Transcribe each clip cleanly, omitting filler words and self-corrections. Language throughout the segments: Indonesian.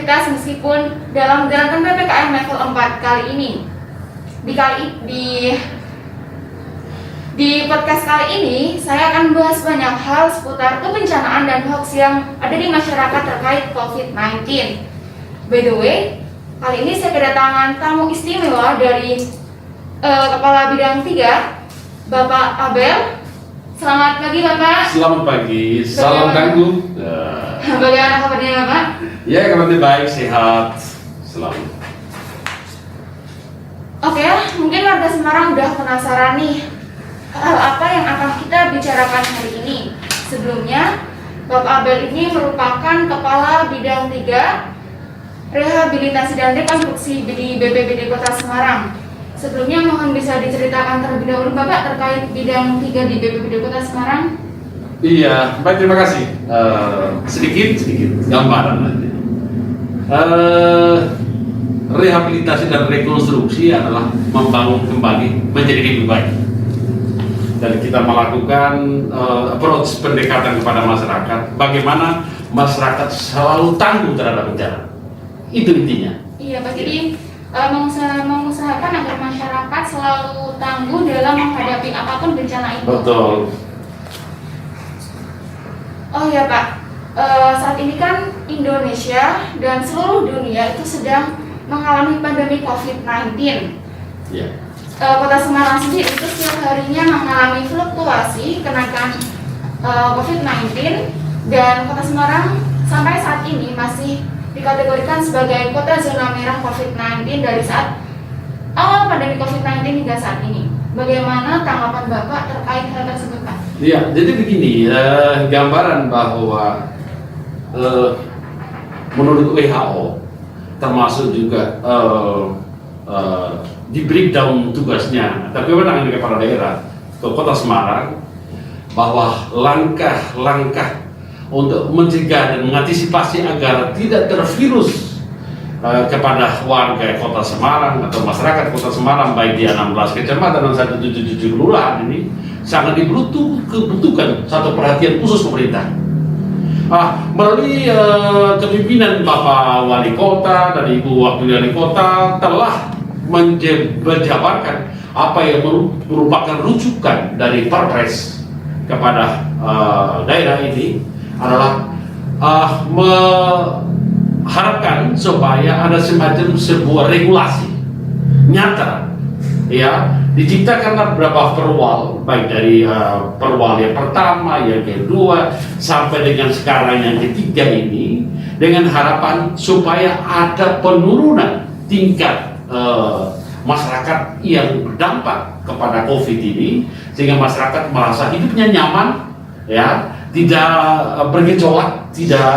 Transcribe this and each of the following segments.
beraktivitas meskipun dalam menjalankan PPKM level 4 kali ini. Di podcast kali ini, saya akan membahas banyak hal seputar kebencanaan dan hoax yang ada di masyarakat terkait COVID-19. By the way, kali ini saya kedatangan tamu istimewa dari Kepala Bidang 3, Bapak Abel. Selamat pagi Bapak. Selamat pagi, salam tangguh. Bagaimana kabarnya Bapak? Ya, kabarnya baik, sehat selalu. Oke, mungkin warga Semarang udah penasaran nih hal apa yang akan kita bicarakan hari ini. Sebelumnya, Bapak Abel ini merupakan Kepala Bidang 3 Rehabilitasi dan Rekonstruksi di BPBD Kota Semarang. Sebelumnya mohon bisa diceritakan terlebih dahulu Bapak terkait bidang 3 di BPBD Kota Semarang. Iya, baik, terima kasih. Sedikit gambaran nanti. Rehabilitasi dan rekonstruksi adalah membangun kembali menjadi lebih baik. Dan kita melakukan approach pendekatan kepada masyarakat. Bagaimana masyarakat selalu tangguh terhadap bencana. Itu intinya. Iya Pak, jadi mengusahakan agar masyarakat selalu tangguh dalam menghadapi apapun bencana itu. Betul. Oh ya Pak, saat ini kan Indonesia dan seluruh dunia itu sedang mengalami pandemi COVID-19. Ya. Kota Semarang sendiri itu setiap harinya mengalami fluktuasi kenaikan COVID-19 dan Kota Semarang sampai saat ini masih dikategorikan sebagai kota zona merah COVID-19 dari saat awal pandemi COVID-19 hingga saat ini. Bagaimana tanggapan Bapak terkait hal tersebut, Pak? Iya, jadi begini, gambaran bahwa menurut WHO termasuk juga di breakdown tugasnya, tapi menangani kepala daerah ke Kota Semarang bahwa langkah-langkah untuk mencegah dan mengantisipasi agar tidak tervirus kepada warga Kota Semarang atau masyarakat Kota Semarang baik di 16 kecamatan dan 177 kelurahan ini sangat dibutuhkan satu perhatian khusus pemerintah. Melalui kepemimpinan Bapak Wali Kota dan Ibu Wakil Wali Kota telah menjabarkan apa yang merupakan rujukan dari Perpres kepada daerah ini adalah mengharapkan supaya ada semacam sebuah regulasi nyata, ya, diciptakanlah beberapa perwal, baik dari perwal yang pertama, yang kedua, sampai dengan sekarang yang ketiga ini, dengan harapan supaya ada penurunan tingkat masyarakat yang berdampak kepada COVID ini, sehingga masyarakat merasa hidupnya nyaman, ya, tidak bergejolak, tidak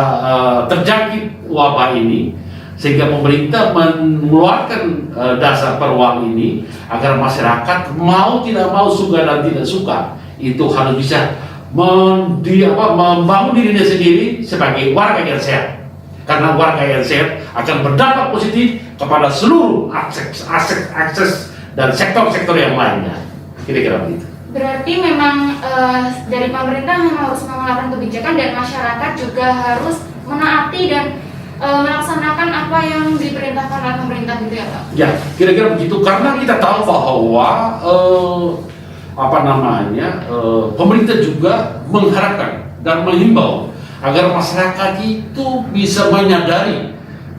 terjangkit wabah ini, sehingga pemerintah mengeluarkan dasar perwal ini agar masyarakat mau tidak mau, suka dan tidak suka, itu harus bisa membangun dirinya sendiri sebagai warga yang sehat, karena warga yang sehat akan berdampak positif kepada seluruh akses dan sektor-sektor yang lainnya. Kira-kira begitu. Berarti memang dari pemerintah memang harus mengeluarkan kebijakan dan masyarakat juga harus menaati dan melaksanakan apa yang diperintahkan oleh pemerintah gitu ya Pak? Ya, kira-kira begitu, karena kita tahu bahwa pemerintah juga mengharapkan dan menghimbau agar masyarakat itu bisa menyadari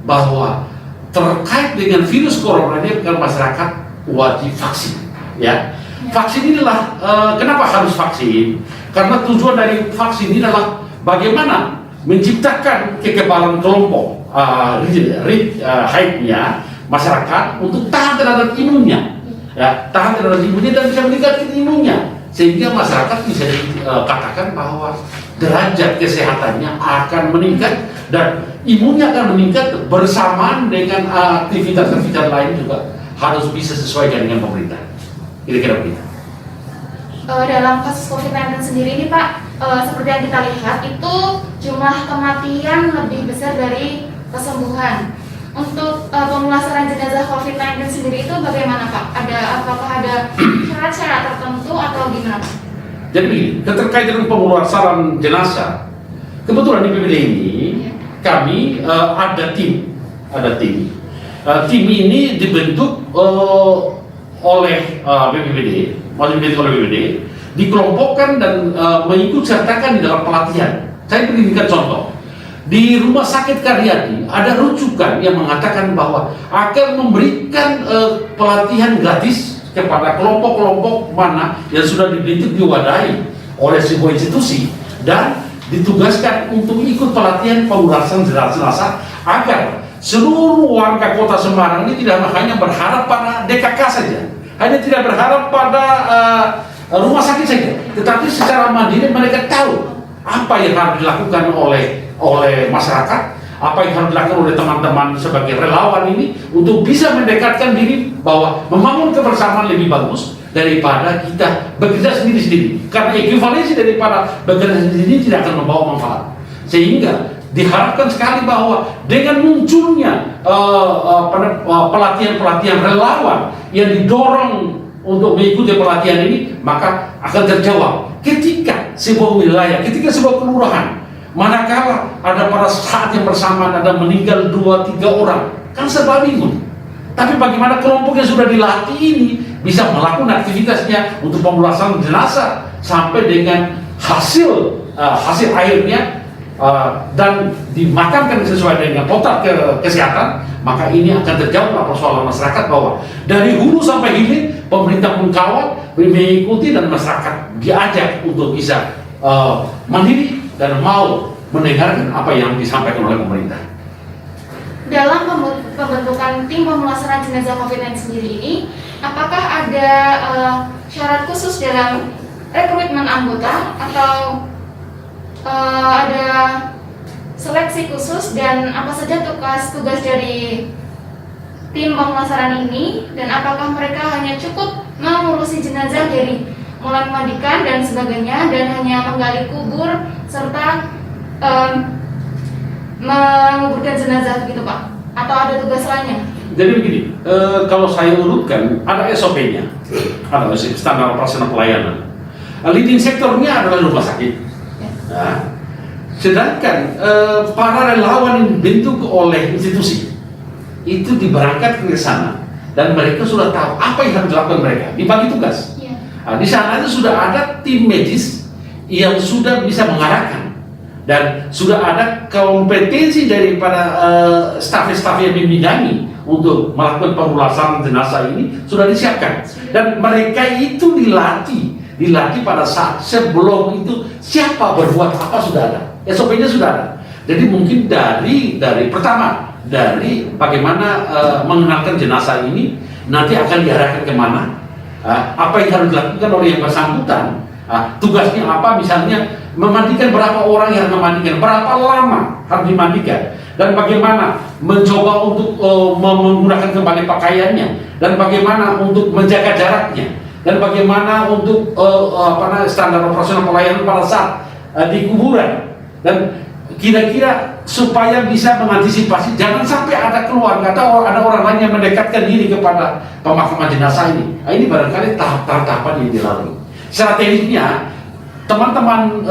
bahwa terkait dengan virus corona ini kan masyarakat wajib vaksin, ya. Vaksin inilah kenapa harus vaksin? Karena tujuan dari vaksin ini adalah bagaimana menciptakan kekebalan kelompok height-nya masyarakat untuk tahan terhadap imunnya, ya, tahan terhadap imunnya dan bisa meningkatkan imunnya, sehingga masyarakat bisa katakan bahwa derajat kesehatannya akan meningkat dan imunnya akan meningkat bersamaan dengan aktivitas-aktivitas lain juga harus bisa sesuaikan dengan pemerintah. Kira-kira begitu. Dalam kasus COVID-19 sendiri ini Pak, seperti yang kita lihat itu jumlah kematian lebih besar dari kesembuhan. Untuk pemulasaran jenazah COVID-19 sendiri itu bagaimana Pak? Apakah ada syarat-syarat tertentu atau gimana? Jadi begini, terkait dengan pemulasaran jenazah, kebetulan di PBD ini kami ada tim ada tim. Tim ini dibentuk oleh BPBD, oleh BPBD, dikelompokkan dan mengikut sertakan di dalam pelatihan. Saya berikan contoh. Di Rumah Sakit Karyadi ada rujukan yang mengatakan bahwa akan memberikan pelatihan gratis kepada kelompok-kelompok mana yang sudah dibentuk diwadahi oleh sebuah institusi dan ditugaskan untuk ikut pelatihan pengurasan jenazah agar seluruh warga Kota Semarang ini tidak hanya berharap pada DKK saja, hanya tidak berharap pada rumah sakit saja, tetapi secara mandiri mereka tahu apa yang harus dilakukan oleh masyarakat, apa yang harus dilakukan oleh teman-teman sebagai relawan ini untuk bisa mendekatkan diri bahwa membangun kebersamaan lebih bagus daripada kita bekerja sendiri-sendiri, karena ekivalensi daripada bekerja sendiri tidak akan membawa manfaat. Sehingga diharapkan sekali bahwa dengan munculnya pelatihan-pelatihan relawan yang didorong untuk mengikuti pelatihan ini, maka akan terjawab ketika sebuah wilayah, ketika sebuah kelurahan, manakala ada pada saat yang bersamaan ada meninggal 2-3 orang, kan serba bingung. Tapi bagaimana kelompok yang sudah dilatih ini bisa melakukan aktivitasnya untuk pemulasaran jenazah sampai dengan hasil akhirnya dan dimakamkan sesuai dengan protokol kesehatan, maka ini akan terjawab persoalan masyarakat bahwa dari hulu sampai hilir pemerintah pun kawal, mengikuti, dan masyarakat diajak untuk bisa mandiri dan mau mendengarkan apa yang disampaikan oleh pemerintah. Dalam pembentukan tim pemulasaran jenazah COVID-19 sendiri ini, apakah ada syarat khusus dalam rekrutmen anggota atau ada seleksi khusus, dan apa saja tugas dari tim pemulasaran ini, dan apakah mereka hanya cukup mengurusi jenazah dari mulai memandikan dan sebagainya dan hanya menggali kubur serta menguburkan jenazah begitu Pak, atau ada tugas lainnya? Jadi begini, kalau saya urutkan ada SOP-nya, ada standar operasional pelayanan. Leading sektornya adalah rumah sakit. Nah, sedangkan para relawan yang dibentuk oleh institusi itu diberangkat ke sana dan mereka sudah tahu apa yang harus dilakukan mereka, dibagi tugas. Nah, di sana itu sudah ada tim medis yang sudah bisa mengarahkan dan sudah ada kompetensi daripada staf-staf yang membidangi untuk melakukan pemulasaran jenazah ini sudah disiapkan, dan mereka itu dilatih pada saat sebelum itu siapa berbuat apa sudah ada, SOP-nya sudah ada. Jadi mungkin dari pertama dari bagaimana mengenalkan jenazah ini, nanti akan diarahkan kemana, apa yang harus dilakukan oleh yang bersangkutan, tugasnya apa, misalnya memandikan berapa orang yang memandikan, berapa lama harus dimandikan, dan bagaimana mencoba untuk menggunakan kembali pakaiannya, dan bagaimana untuk menjaga jaraknya, dan bagaimana untuk standar operasional pelayanan pada saat di kuburan, dan kira-kira supaya bisa mengantisipasi jangan sampai ada keluarga atau ada orang lain yang mendekatkan diri kepada pemakaman jenazah ini. Ini barangkali tahap-tahapan yang dilalui. Secara teknisnya teman-teman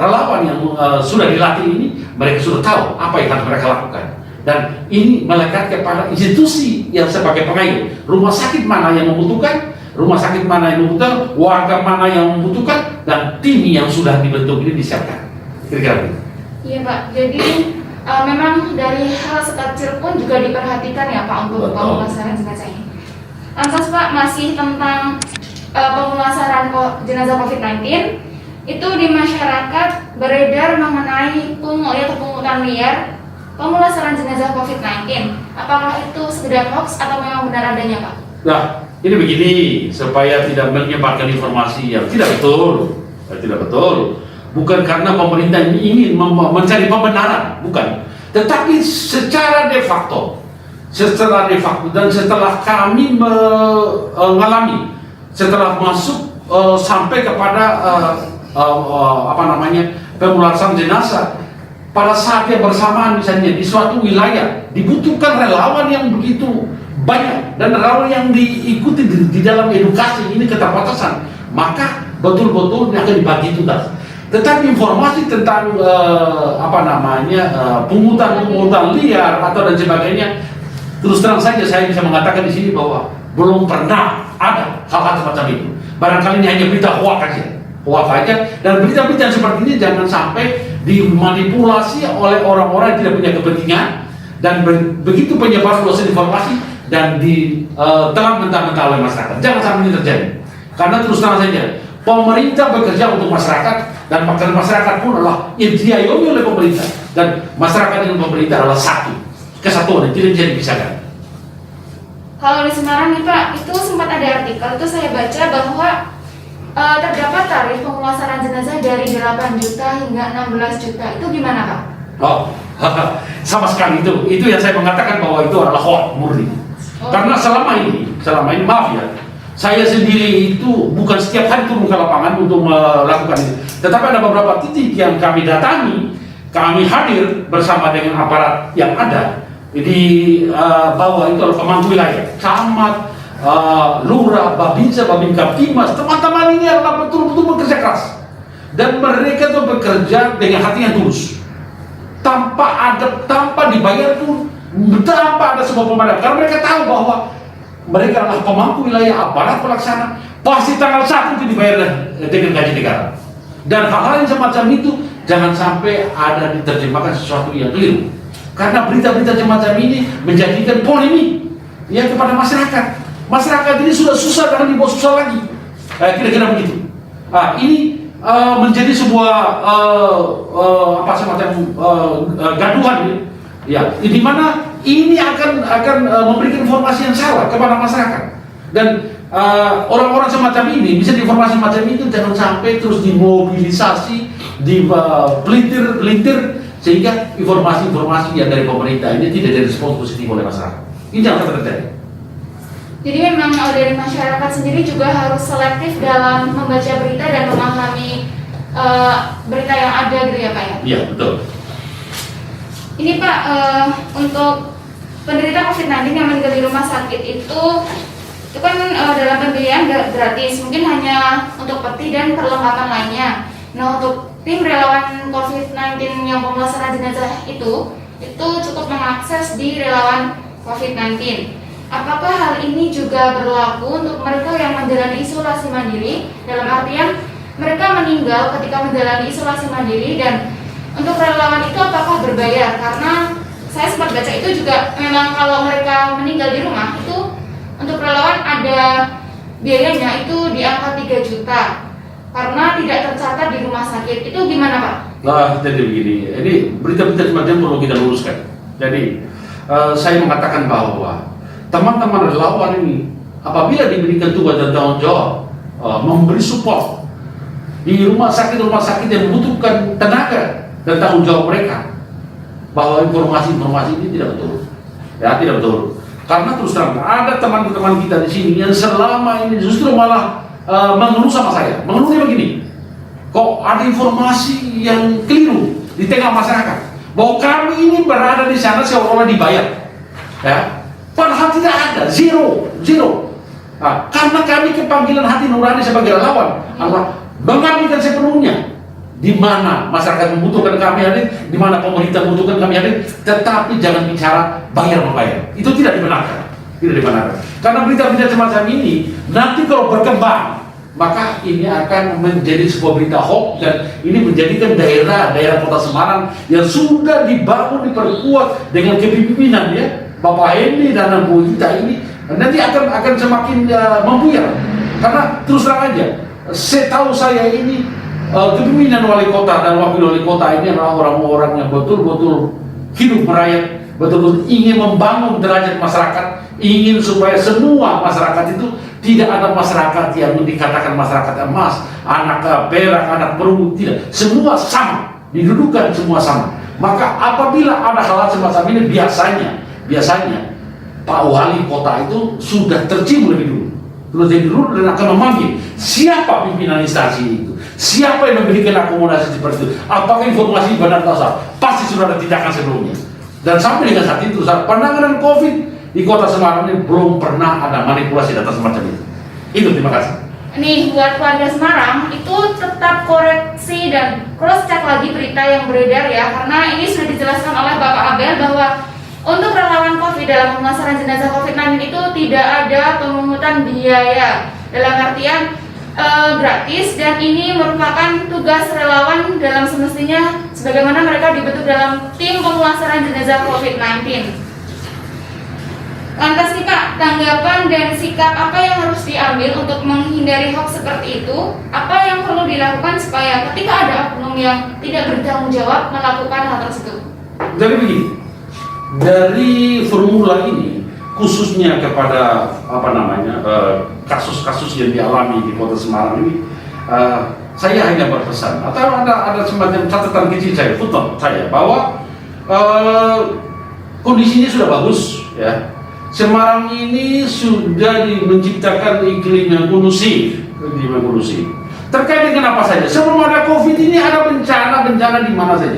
relawan yang sudah dilatih ini, mereka sudah tahu apa yang harus mereka lakukan, dan ini melekat kepada institusi yang sebagai pengayuh. Rumah sakit mana yang membutuhkan, rumah sakit mana yang membutuhkan, warga mana yang membutuhkan, dan tim yang sudah dibentuk ini disiapkan. Kira-kira begitu. Iya Pak, jadi memang dari hal sekecil pun juga diperhatikan ya Pak untuk pemulasaran jenazah ini. Lantas Pak, masih tentang pemulasaran jenazah COVID-19, itu di masyarakat beredar mengenai pungutan liar pemulasaran jenazah COVID-19. Apakah itu sekedar hoax atau memang benar adanya Pak? Nah, ini begini, supaya tidak menyebarkan informasi yang tidak betul. Bukan karena pemerintah ini ingin mencari pembenaran, bukan. Tetapi secara de facto dan setelah kami mengalami, setelah masuk sampai kepada pemulasaran jenazah, pada saat yang bersamaan misalnya di suatu wilayah dibutuhkan relawan yang begitu banyak, dan relawan yang diikuti di dalam edukasi ini keterbatasan, maka betul-betul akan dibagi tugas. Tetapi informasi tentang pungutan liar atau dan sebagainya, terus terang saja saya bisa mengatakan di sini bahwa belum pernah ada hal-hal semacam itu. Barangkali ini hanya berita hoax aja, dan berita-berita seperti ini jangan sampai dimanipulasi oleh orang-orang yang tidak punya kepentingan, dan begitu penyebaran luas informasi dan ditelan mentah-mentah oleh masyarakat. Jangan sampai ini terjadi, karena terus terang saja pemerintah bekerja untuk masyarakat, dan masyarakat pun adalah yang diayomi oleh pemerintah, dan masyarakat dengan pemerintah adalah satu kesatuan yang tidak bisa dipisahkan. Kalau di Semarang nih Pak, itu sempat ada artikel itu saya baca bahwa terdapat tarif pemulasaran jenazah dari 8 juta hingga 16 juta. Itu gimana Pak? Oh, sama sekali itu yang saya mengatakan bahwa itu adalah hoax murni. Karena selama ini maaf ya, saya sendiri itu bukan setiap hari turun ke lapangan untuk melakukan itu. Tetapi ada beberapa titik yang kami datangi, kami hadir bersama dengan aparat yang ada di bawah itu adalah pemangku wilayah, camat, lurah, babinsa, babin kaptimas. Teman-teman ini adalah betul-betul bekerja keras, dan mereka tuh bekerja dengan hati yang tulus, tanpa dibayar pun, tanpa ada sebuah pemandangan, karena mereka tahu bahwa mereka adalah pemangku wilayah, aparat pelaksana, pasti tanggal 1 itu dibayar dengan gaji negara. Dan hal-hal yang semacam itu jangan sampai ada diterjemahkan sesuatu yang keliru, karena berita-berita semacam ini menjadikan polemik ya kepada masyarakat. Masyarakat ini sudah susah, karena dibawa susah lagi, kira-kira begitu. Ini menjadi sebuah semacam gaduhan ya, di mana ini akan memberikan informasi yang salah kepada masyarakat, dan orang-orang semacam ini bisa informasi semacam itu jangan sampai terus dimobilisasi, pelintir, sehingga informasi-informasi yang dari pemerintah ini tidak direspons positif oleh masyarakat. Ini jangan sampai terjadi. Jadi memang dari masyarakat sendiri juga harus selektif dalam membaca berita dan memahami berita yang ada gitu ya Pak ya? Iya, betul. Ini Pak, untuk penderita COVID-19 yang meninggal di rumah sakit itu kan dalam pembelian gratis, mungkin hanya untuk peti dan perlengkapan lainnya. Nah, untuk tim relawan COVID-19 yang pemulasaran jenazah itu cukup mengakses di relawan COVID-19. Apakah hal ini juga berlaku untuk mereka yang menjalani isolasi mandiri, dalam artian mereka meninggal ketika menjalani isolasi mandiri, dan untuk relawan itu apakah berbayar? Karena saya sempat baca itu juga memang kalau mereka meninggal di rumah itu untuk relawan ada biayanya, itu di angka 3 juta karena tidak tercatat di rumah sakit. Itu gimana Pak? Nah, jadi begini, ini berita-berita semacam perlu kita luruskan. Jadi saya mengatakan bahwa teman-teman relawan ini apabila diberikan tugas dan tanggung jawab memberi support di rumah sakit yang membutuhkan tenaga dan tanggung jawab mereka, bahwa informasi ini tidak betul, ya tidak betul. Karena terus terang ada teman-teman kita di sini yang selama ini justru malah mengeluh sama saya, mengeluhnya begini, kok ada informasi yang keliru di tengah masyarakat bahwa kami ini berada di sana seolah-olah dibayar, ya. Padahal tidak ada, zero. Nah, karena kami kepanggilan hati nurani sebagai relawan adalah mengabdikan sepenuhnya. Di mana masyarakat membutuhkan kami hadir, di mana pemerintah membutuhkan kami hadir, tetapi jangan bicara bayar-membayar. Itu tidak dibenarkan. Karena berita-berita semacam ini nanti kalau berkembang, maka ini akan menjadi sebuah berita hoax, dan ini menjadikan daerah Kota Semarang yang sudah dibangun, diperkuat dengan kepemimpinan ya Bapak Hendy dan Bu Gita ini nanti akan semakin membuyar. Karena terus terang aja, setahu saya ini kepemimpinan wali kota dan wakil wali kota ini adalah orang-orang yang betul-betul hidup merayat, betul-betul ingin membangun derajat masyarakat, ingin supaya semua masyarakat itu tidak ada masyarakat yang dikatakan masyarakat emas, anak perak, anak perunggu, tidak, semua sama, didudukan semua sama. Maka apabila ada hal semacam ini, biasanya Pak Wali Kota itu sudah tercium lebih dulu, dan akan memanggil siapa pimpinan instansi itu, siapa yang memberikan akomodasi seperti itu, apakah informasi benar atau salah, pasti sudah ada tindakan sebelumnya. Dan sampai dengan saat itu, saat penanganan COVID di Kota Semarang ini belum pernah ada manipulasi data semacam itu. Terima kasih. Nih, buat warga Semarang itu tetap koreksi dan cross check lagi berita yang beredar ya, karena ini sudah dijelaskan oleh Bapak Abel bahwa untuk relawan COVID dalam pemasaran jenazah COVID-19 itu tidak ada pemungutan biaya, dalam artian gratis, dan ini merupakan tugas relawan dalam semestinya sebagaimana mereka dibentuk dalam tim pemulasaran jenazah COVID-19. Lantas nih Kak, tanggapan dan sikap apa yang harus diambil untuk menghindari hoax seperti itu? Apa yang perlu dilakukan supaya ketika ada oknum yang tidak bertanggung jawab melakukan hal tersebut? Jadi begini, dari formula ini khususnya kepada kasus-kasus yang dialami di Kota Semarang ini, saya hanya berpesan atau ada semacam catatan kecil saya, footnote saya bahwa kondisinya sudah bagus ya. Semarang ini sudah menciptakan iklim yang kondusif. Terkait dengan apa saja? Sebelum ada COVID ini ada bencana di mana saja.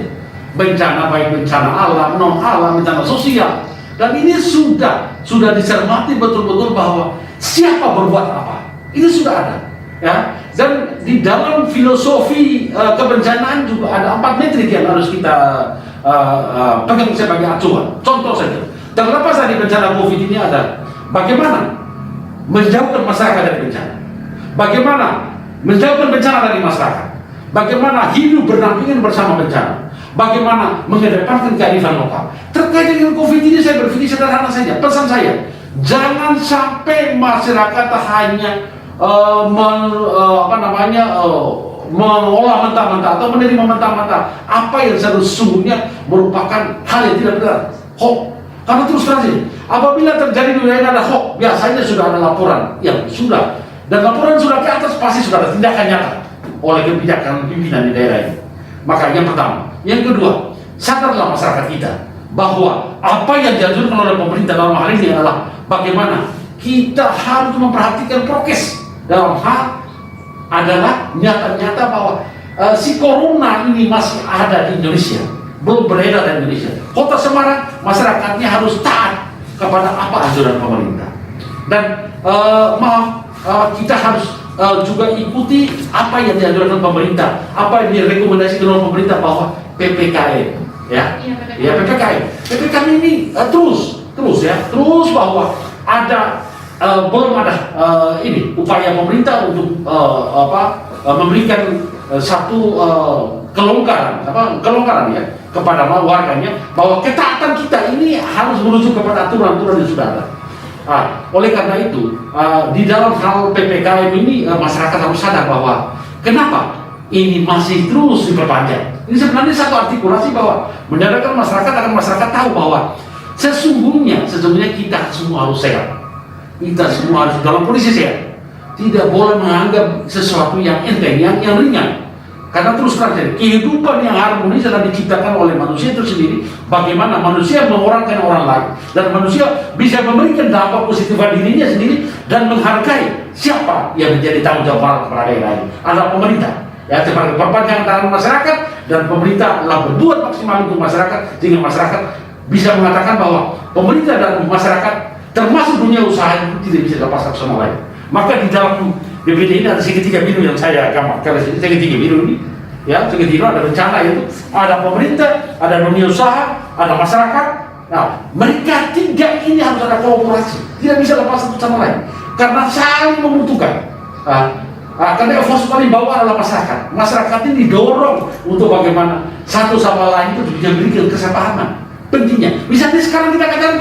Bencana baik bencana alam, non alam, bencana sosial. Dan ini sudah dicermati betul-betul bahwa siapa berbuat apa. Ini sudah ada. Ya. Dan di dalam filosofi kebencanaan juga ada 4 metrik yang harus kita pegang sebagai acuan. Contoh saja. Terlepas dari bencana COVID ini ada bagaimana menjauhkan masyarakat dari bencana, bagaimana menjauhkan bencana dari masyarakat, bagaimana hidup berdampingan bersama bencana, bagaimana mengedepankan kearifan lokal. Terkait dengan COVID ini saya berpikir sederhana saja, pesan saya, jangan sampai masyarakat hanya mengolah mentah-mentah atau menerima mentah-mentah apa yang sesungguhnya merupakan hal yang tidak benar, hoax. Karena terus terang, apabila terjadi di wilayah ada hoax, biasanya sudah ada laporan yang sudah, dan laporan sudah ke atas pasti sudah ada tindakan nyata oleh kebijakan pimpinan di daerah ini. Maka yang pertama, yang kedua, sadarlah masyarakat kita bahwa apa yang dianjurkan oleh pemerintah dalam hal ini adalah bagaimana kita harus memperhatikan prokes dalam hal adalah nyata-nyata bahwa si corona ini masih ada di Indonesia, belum beredar di Indonesia. Kota Semarang masyarakatnya harus taat kepada apa anjuran pemerintah, dan kita harus juga ikuti apa yang dianjurkan pemerintah, apa yang direkomendasikan oleh pemerintah bahwa PPKM ya PPKM ini terus bahwa ada belum ada upaya pemerintah untuk memberikan satu kelonggaran ya kepada warganya, bahwa ketaatan kita ini harus menuju kepada aturan-aturan yang sudah ada. Oleh karena itu di dalam hal PPKM ini masyarakat harus sadar bahwa kenapa ini masih terus diperpanjang. Ini sebenarnya satu artikulasi bahwa menyadarkan masyarakat agar masyarakat tahu bahwa sesungguhnya kita semua harus sehat. Kita semua harus dalam kondisi sehat. Tidak boleh menganggap sesuatu yang enteng, yang ringan. Karena terus terang, kehidupan yang harmonis adalah diciptakan oleh manusia itu sendiri. Bagaimana manusia mengorangkan orang lain, dan manusia bisa memberikan dampak positif pada dirinya sendiri dan menghargai siapa yang menjadi tanggung jawab kepada daerah ini. Adalah pemerintah. Ya, sebagai perpanjangan tangan masyarakat, dan pemerintah telah berbuat maksimal untuk masyarakat sehingga masyarakat bisa mengatakan bahwa pemerintah dan masyarakat termasuk dunia usaha itu tidak bisa lepaskan sama lain. Maka di dalam BPD ini ada segitiga biru yang saya gambarkan. Segitiga biru ini, ya, segitiga ada bencana itu, ada pemerintah, ada dunia usaha, ada masyarakat. Nah, mereka tiga ini harus ada kolaborasi, tidak bisa lepas satu sama lain, karena saling membutuhkan. Karena evaluasi paling bawah adalah masyarakat. Masyarakat ini didorong untuk bagaimana satu sama lain itu bisa berikan kesepahaman. Pentingnya, misalnya sekarang kita katakan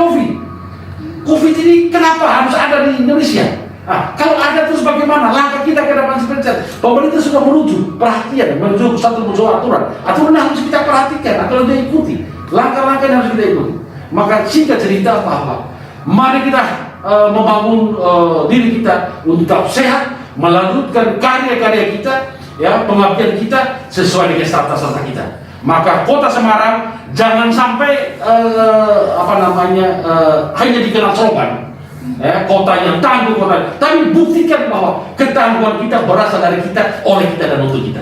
COVID ini kenapa harus ada di Indonesia? Kalau ada terus bagaimana? Langkah kita ke depan seperti itu. Pemerintah sudah menuju satu aturan. Aturan harus kita perhatikan atau kita ikuti. Langkah-langkah yang harus kita ikuti. Maka singkat cerita bahwa mari kita membangun diri kita untuk tetap sehat, melanjutkan karya-karya kita, ya, pengabdian kita sesuai dengan starta-starta kita. Maka Kota Semarang jangan sampai hanya dikenal slogan, kota yang tangguh, tapi buktikan bahwa ketangguhan kita berasal dari kita, oleh kita, dan untuk kita.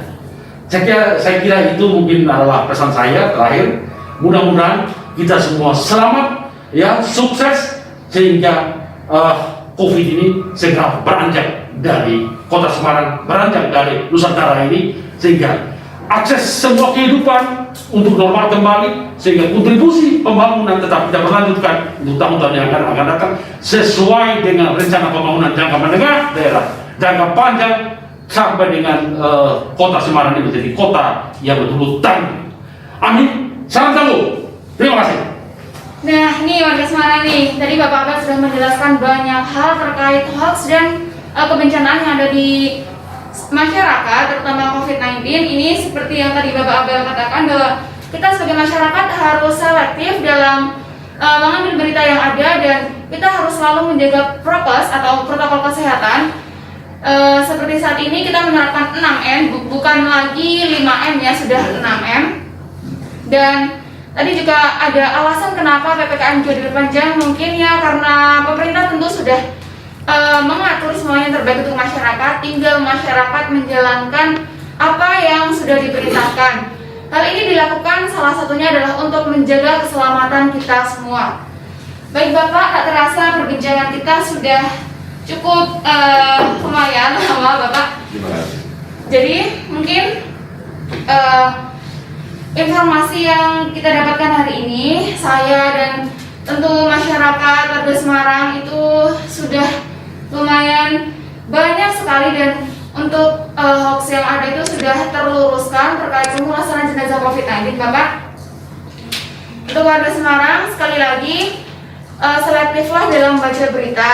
Saya kira itu mungkin adalah pesan saya terakhir. Mudah-mudahan kita semua selamat, ya, sukses, sehingga COVID ini segera beranjak dari Kota Semarang, beranjak dari Nusantara ini, sehingga akses semua kehidupan untuk normal kembali, sehingga kontribusi pembangunan tetap kita berlanjutkan untuk tahun-tahun yang akan datang sesuai dengan rencana pembangunan jangka menengah daerah, jangka panjang, sampai dengan kota Semarang ini menjadi kota yang betul-betul tangguh. Amin. Salam tangguh. Terima kasih. Nah, ini warga Semarang nih, tadi Bapak Abel sudah menjelaskan banyak hal terkait hoax dan kebencanaan yang ada di masyarakat, terutama COVID-19. Ini seperti yang tadi Bapak Abel katakan, bahwa kita sebagai masyarakat harus selektif dalam mengambil berita yang ada, dan kita harus selalu menjaga prokes atau protokol kesehatan. Seperti saat ini kita menerapkan 6M, bukan lagi 5M ya, sudah 6M. Dan tadi juga ada alasan kenapa PPKM juga diperpanjang, mungkin ya karena pemerintah tentu sudah mengatur semuanya yang terbaik untuk masyarakat, tinggal masyarakat menjalankan apa yang sudah diperintahkan. Hal ini dilakukan salah satunya adalah untuk menjaga keselamatan kita semua. Baik Bapak, tak terasa perbincangan kita sudah cukup lumayan lama Bapak. Terima kasih. Jadi mungkin informasi yang kita dapatkan hari ini, saya dan tentu masyarakat warga Semarang itu sudah lumayan banyak sekali, dan untuk hoax yang ada itu sudah terluruskan terkait pemulasaran jenazah COVID-19 Bapak. Untuk warga Semarang, sekali lagi selektiflah dalam baca berita,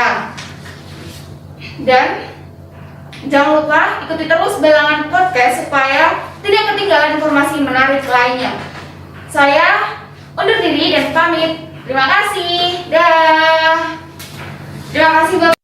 dan jangan lupa ikuti terus Belangan Podcast supaya tidak ketinggalan informasi menarik lainnya. Saya undur diri dan pamit. Terima kasih. Dah. Terima kasih Bapak.